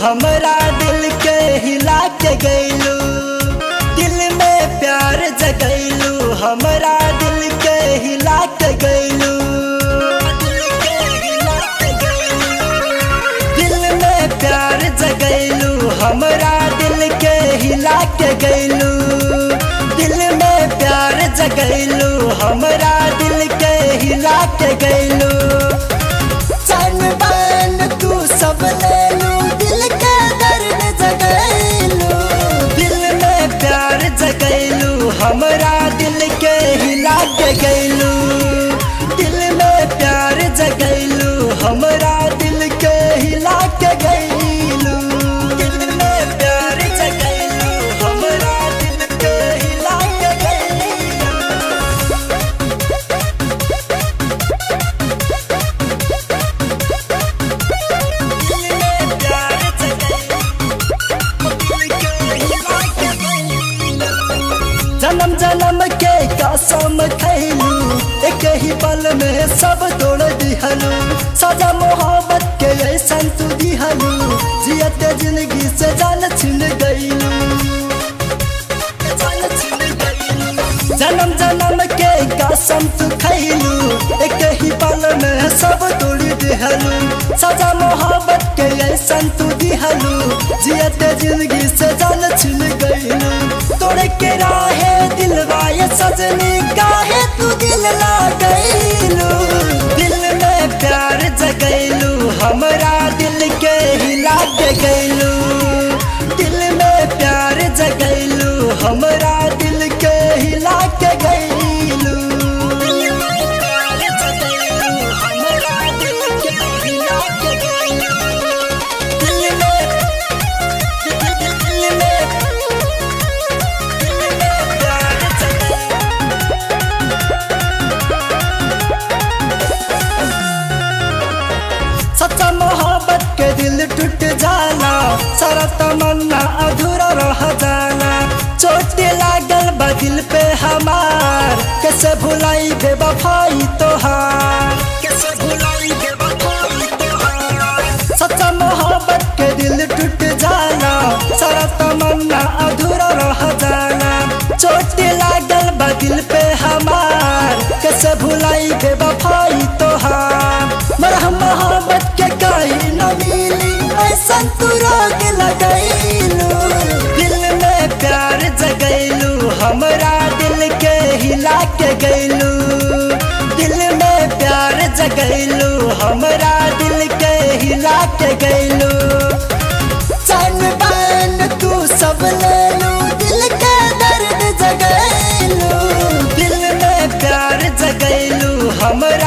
हमरा दिल के हिला के गइलू, दिल में प्यार जगैलू, हमरा दिल के हिला के गइलू, दिल में प्यार जगैलू, हमरा दिल के हिला के गइलू, दिल में प्यार जगैलू, हमरा दिल के हिला के गइलू। जान बान तू सब लेलू, दिल के दर्द जगैलू, दिल में प्यार जगैलू, हमरा दिल के हिला के गइलू, दिल में प्यार जगैलू, हमरा दिल के हिला के गइलू, दिल में प्यार जगैलू, हमरा दिल के हिला के गइलू। जन्म जन्म के कसम खैलू, एक ही पल में सब तोड़ दिहलू, सजा मोहब्बत के ऐसन तू दिहलू, जियत जिंदगी से जान छिन गइलू। जन्म जन्म के कसम तू खैलू, एक ही पल में सब तोड़ दिहलू, सजा मोहब्बत के ऐसन तू दिहलू, जियत जिंदगी से जान छिन गइलू। तोड़ के राहे दिलवा ये सजनी, काहे तू दिल लागैलू, दिल में प्यार जगैलू, हमरा दिल के हिला के गइलू, दिल में प्यार जगैलू, हमरा दिल के हिला के गइलू। सच्चा मोहब्बत के दिल टूट जाला, सारा तमन्ना अधूरा रह जाला, चोट लागल बा दिल पे हमार, कैसे भुलाई बेवफाई तोहार, कैसे भुलाई बेवफाई तोहार। सच्चा मोहब्बत के दिल टूट जाला, सारा तमन्ना अधूरा रह जाला, चोट लागल बा दिल पे हमार, कैसे भुलाई बेवफाई तोहार। मरहम मोहब्बत के कहीं न मिली, ऐसा तू रोग लगैलू, दिल में प्यार जगैलू, हमरा दिल के हिला के गइलू, दिल में प्यार जगैलू, हमरा दिल के हिला के गइलू। जान बान तू सब लेलू, दिल के दर्द जगैलू, दिल में प्यार जगैलू, हमरा